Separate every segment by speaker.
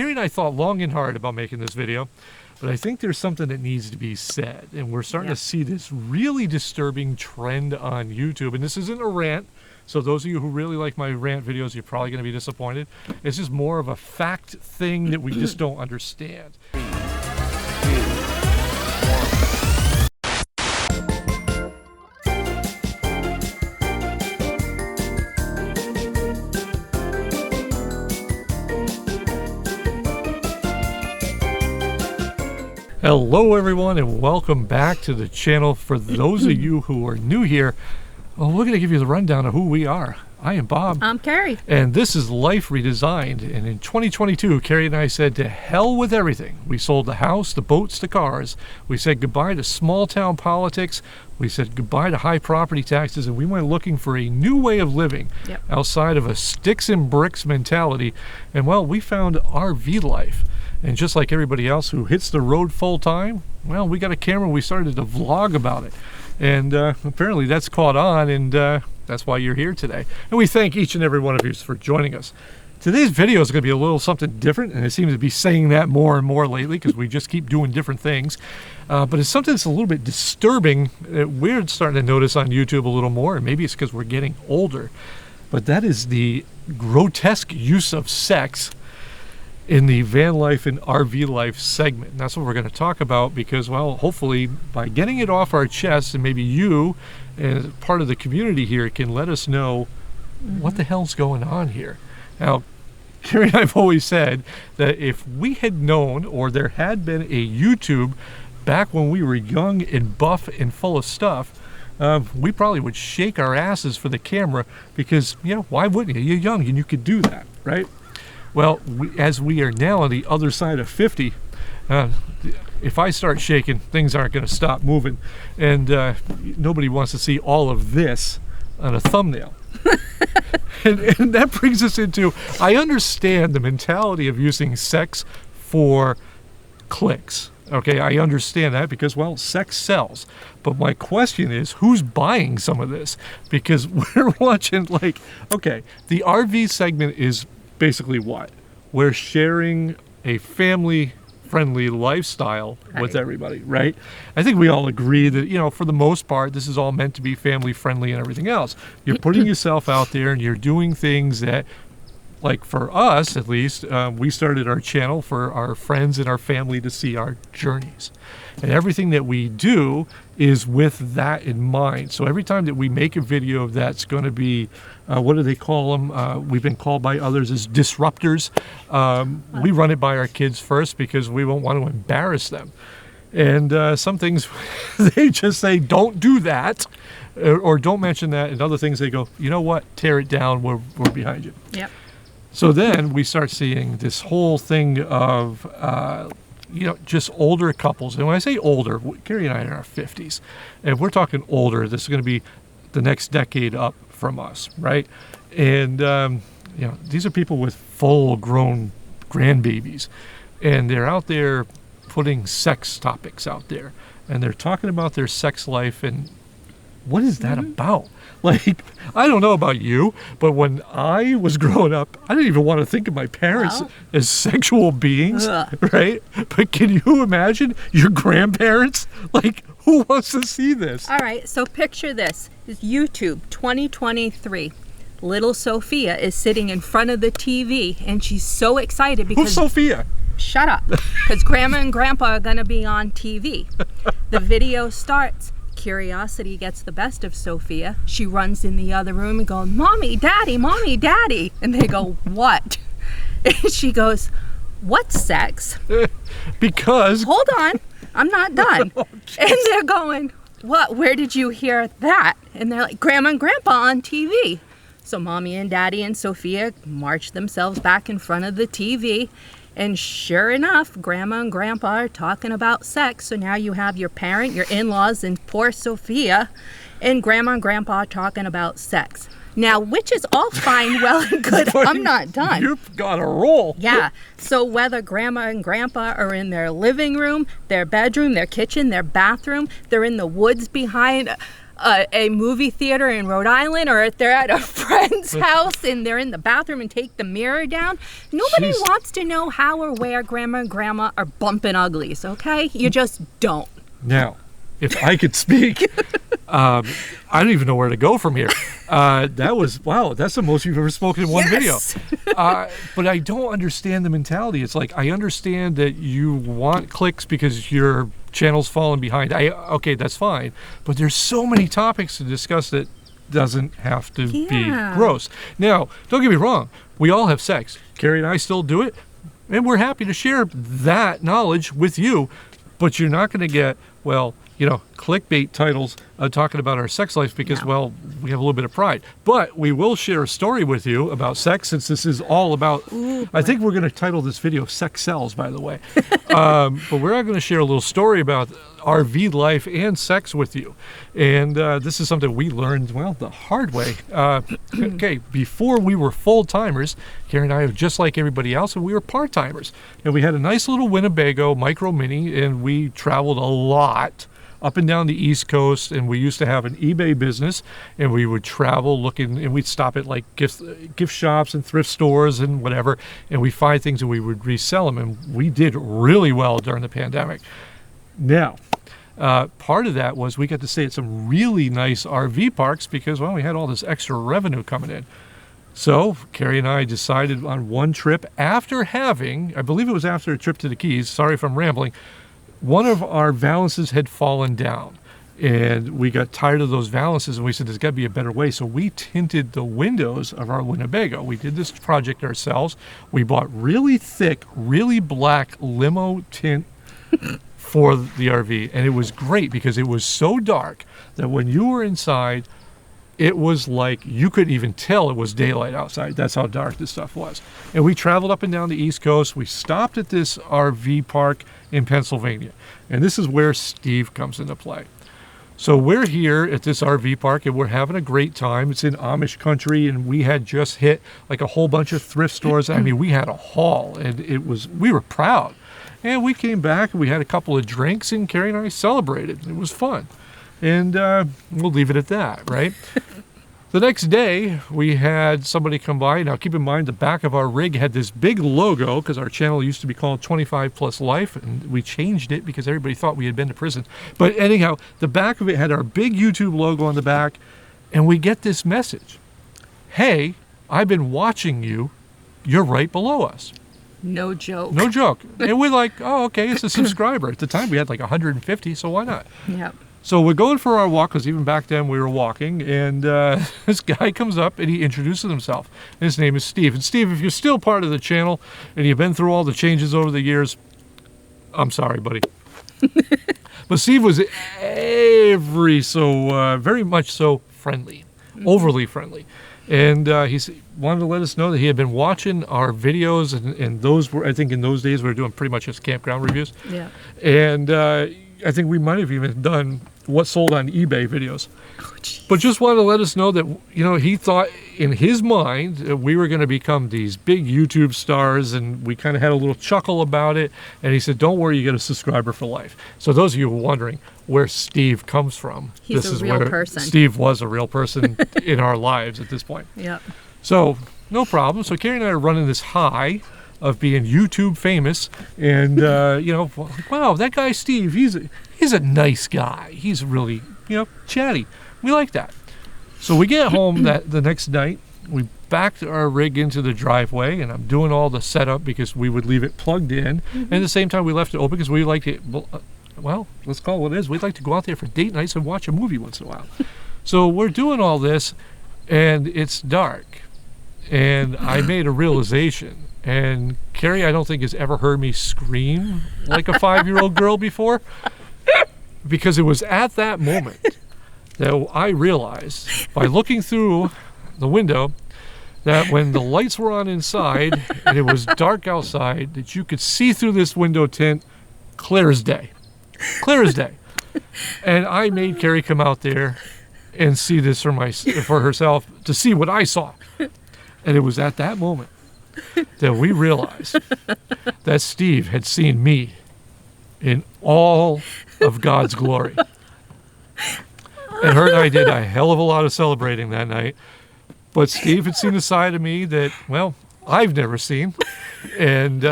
Speaker 1: Carrie and I thought long and hard about making this video, but I think there's something that needs to be said. And we're starting to see this really disturbing trend on YouTube. And this isn't a rant. So those of you who really like my rant videos, you're probably going to be disappointed. It's just more of a fact thing that we just don't understand. Hello everyone and welcome back to the channel. For those of you who are new here, well, we're going to give you the rundown of who we are. I am Bob.
Speaker 2: I'm Carrie.
Speaker 1: And this is Life Redesigned. And in 2022, Carrie and I said to hell with everything. We sold the house, the boats, the cars. We said goodbye to small town politics. We said goodbye to high property taxes, and we went looking for a new way of living outside of a sticks and bricks mentality. And well, we found RV life. And just like everybody else who hits the road full time, well, we got a camera, we started to vlog about it. And apparently that's caught on, and that's why you're here today. And we thank each and every one of you for joining us. Today's video is going to be a little something different, and I seem to be saying that more and more lately because we just keep doing different things. But it's something that's a little bit disturbing that we're starting to notice on YouTube a little more, and maybe it's because we're getting older. But that is the grotesque use of sex in the van life and RV life segment. And that's what we're going to talk about because, well, hopefully by getting it off our chest, and maybe you as part of the community here can let us know what the hell's going on here. Now, Carrie and I have always said that if we had known, or there had been a YouTube back when we were young and buff and full of stuff, we probably would shake our asses for the camera because, you know, why wouldn't you? You're young and you could do that, right? Well, as we are now on the other side of 50, if I start shaking, things aren't going to stop moving. And nobody wants to see all of this on a thumbnail. and that brings us into, I understand the mentality of using sex for clicks. Okay, I understand that because, well, sex sells. But my question is, who's buying some of this? Because we're watching, like, okay, the RV segment is basically what? We're sharing a family-friendly lifestyle with everybody, right? I think we all agree that, you know, for the most part, this is all meant to be family-friendly and everything else. You're putting yourself out there and you're doing things that, like for us at least, we started our channel for our friends and our family to see our journeys. And everything that we do is with that in mind. So every time that we make a video that's going to be, what do they call them? We've been called by others as disruptors. We run it by our kids first because we won't want to embarrass them. And some things they just say, don't do that, or don't mention that. And other things they go, you know what, tear it down, we're behind you. Yep. So then we start seeing this whole thing of, you know, just older couples. And when I say older, Carrie and I are in our 50s. And if we're talking older, this is going to be the next decade up from us, right? And, you know, these are people with full-grown grandbabies. And they're out there putting sex topics out there. And they're talking about their sex life and what is that about? Like, I don't know about you, but when I was growing up, I didn't even want to think of my parents as sexual beings, right? But can you imagine your grandparents? Like, who wants to see this?
Speaker 2: All right, so picture this. It's YouTube 2023. Little Sophia is sitting in front of the TV, and she's so excited because...
Speaker 1: Who's Sophia?
Speaker 2: Shut up. Because Grandma and Grandpa are going to be on TV. The video starts. Curiosity gets the best of Sophia. She runs in the other room and goes, Mommy, Daddy, Mommy, Daddy. And they go, what? And she goes, what's sex?
Speaker 1: Because...
Speaker 2: Hold on, I'm not done. And they're going, what? Where did you hear that? And they're like, Grandma and Grandpa on TV. So Mommy and Daddy and Sophia march themselves back in front of the TV. And sure enough, Grandma and Grandpa are talking about sex. So now you have your parent, your in-laws, and poor Sophia, and Grandma and Grandpa talking about sex. Now, which is all fine, well and good. I'm not done.
Speaker 1: You've got a roll.
Speaker 2: Yeah. So whether Grandma and Grandpa are in their living room, their bedroom, their kitchen, their bathroom, they're in the woods behind a movie theater in Rhode Island, or if they're at a friend's house and they're in the bathroom and take the mirror down. Nobody wants to know how or where grandma and grandma are bumping uglies, okay? You just don't.
Speaker 1: Now, if I could speak, I don't even know where to go from here. That was, wow, that's the most you've ever spoken in one video. But I don't understand the mentality. It's like, I understand that you want clicks because your channel's falling behind. Okay, that's fine. But there's so many topics to discuss that doesn't have to be gross. Now, don't get me wrong. We all have sex. Carrie and I still do it. And we're happy to share that knowledge with you. But you're not going to get, well, clickbait titles talking about our sex life because, well, we have a little bit of pride. But we will share a story with you about sex, since this is all about, I think we're going to title this video Sex Sells, by the way. But we're going to share a little story about RV life and sex with you. And this is something we learned, well, the hard way. Okay, before we were full-timers, Carrie and I are just like everybody else, and we were part-timers. And we had a nice little Winnebago Micro Mini, and we traveled a lot up and down the East Coast, and we used to have an eBay business, and we would travel looking, and we'd stop at like gift shops and thrift stores and whatever, and we find things and we would resell them, and we did really well during the pandemic. Now, part of that was we got to stay at some really nice RV parks because, well, we had all this extra revenue coming in. So Carrie and I decided on one trip after having, I believe it was after a trip to the Keys, sorry if I'm rambling, one of our valances had fallen down, and we got tired of those valances, and we said there's got to be a better way. So we tinted the windows of our Winnebago. We did this project ourselves. We bought really thick, really black limo tint for the RV, and it was great because it was so dark that when you were inside, it was like you couldn't even tell it was daylight outside. That's how dark this stuff was. And we traveled up and down the East Coast. We stopped at this RV park in Pennsylvania. And this is where Steve comes into play. So we're here at this RV park, and we're having a great time. It's in Amish country, and we had just hit like a whole bunch of thrift stores. I mean, we had a haul, and we were proud. And we came back, and we had a couple of drinks, and Carrie and I celebrated. It was fun. And we'll leave it at that, right? The next day, we had somebody come by. Now, keep in mind, the back of our rig had this big logo because our channel used to be called 25 Plus Life, and we changed it because everybody thought we had been to prison. But anyhow, the back of it had our big YouTube logo on the back, and we get this message. Hey, I've been watching you. You're right below us.
Speaker 2: No joke.
Speaker 1: No joke. And we're like, oh, okay, it's a subscriber. At the time, we had like 150, so why not?
Speaker 2: Yep.
Speaker 1: So we're going for our walk, because even back then we were walking, and this guy comes up and he introduces himself. And his name is Steve. And Steve, if you're still part of the channel and you've been through all the changes over the years, I'm sorry, buddy. But Steve was very much so friendly, overly friendly. And he wanted to let us know that he had been watching our videos, and those were, I think in those days we were doing pretty much just campground reviews. Yeah. And I think we might have even done what sold on eBay videos. Oh, but just wanted to let us know that, he thought in his mind we were going to become these big YouTube stars, and we kind of had a little chuckle about it. And he said, don't worry, you get a subscriber for life. So those of you who are wondering where Steve comes from,
Speaker 2: this is real person.
Speaker 1: Steve was a real person in our lives at this point. Yeah. So no problem. So Carrie and I are running this high of being YouTube famous, and wow, that guy Steve, he's a nice guy. He's really chatty. We like that. So we get home the next night. We backed our rig into the driveway, and I'm doing all the setup because we would leave it plugged in, and at the same time we left it open because we liked it. Well, let's call it what it is. We'd like to go out there for date nights and watch a movie once in a while. So we're doing all this, and it's dark, and I made a realization. And Carrie, I don't think, has ever heard me scream like a 5-year-old girl before, because it was at that moment that I realized, by looking through the window, that when the lights were on inside and it was dark outside, that you could see through this window tint clear as day. Clear as day. And I made Carrie come out there and see this for herself, to see what I saw. And it was at that moment that we realized that Steve had seen me in all of God's glory. And her and I did a hell of a lot of celebrating that night. But Steve had seen a side of me that, well, I've never seen. And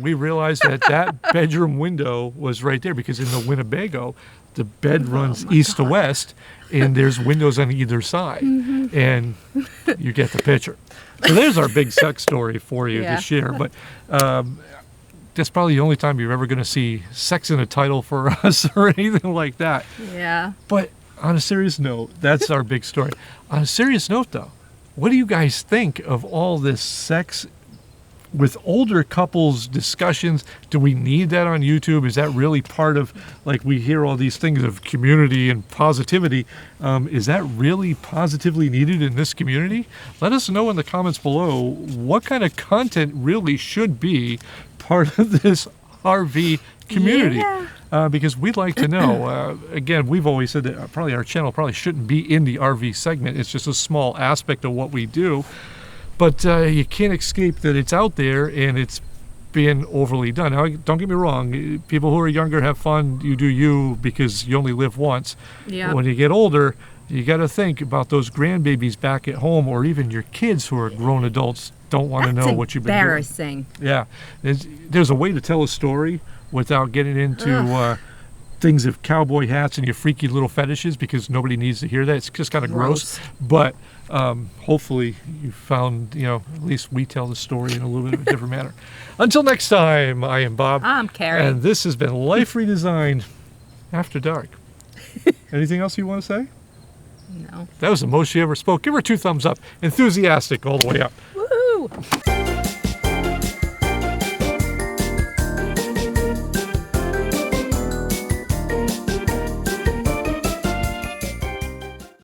Speaker 1: we realized that bedroom window was right there because in the Winnebago, the bed runs east to west, and there's windows on either side. And you get the picture. So there's our big sex story for you to share. But that's probably the only time you're ever going to see sex in a title for us or anything like that.
Speaker 2: Yeah.
Speaker 1: But on a serious note, that's our big story. On a serious note, though, what do you guys think of all this sex with older couples discussions? Do we need that on YouTube? Is that really part of, like, we hear all these things of community and positivity? Is that really positively needed in this community? Let us know in the comments below what kind of content really should be part of this RV community. Because we'd like to know. Again, we've always said that probably our channel probably shouldn't be in the RV segment. It's just a small aspect of what we do. But you can't escape that it's out there and it's being overly done. Now, don't get me wrong. People who are younger have fun. You do you because you only live once.
Speaker 2: Yeah.
Speaker 1: When you get older, you got to think about those grandbabies back at home, or even your kids who are grown adults don't want to know what you've been doing.
Speaker 2: Embarrassing.
Speaker 1: Yeah. There's a way to tell a story without getting into things of cowboy hats and your freaky little fetishes, because nobody needs to hear that. It's just kind of gross. But hopefully you found, at least we tell the story in a little bit of a different manner. Until next time, I am Bob.
Speaker 2: I'm Carrie.
Speaker 1: And this has been Life Redesigned After Dark. Anything else you want to say?
Speaker 2: No.
Speaker 1: That was the most she ever spoke. Give her 2 thumbs up. Enthusiastic all the way up.
Speaker 2: Woohoo!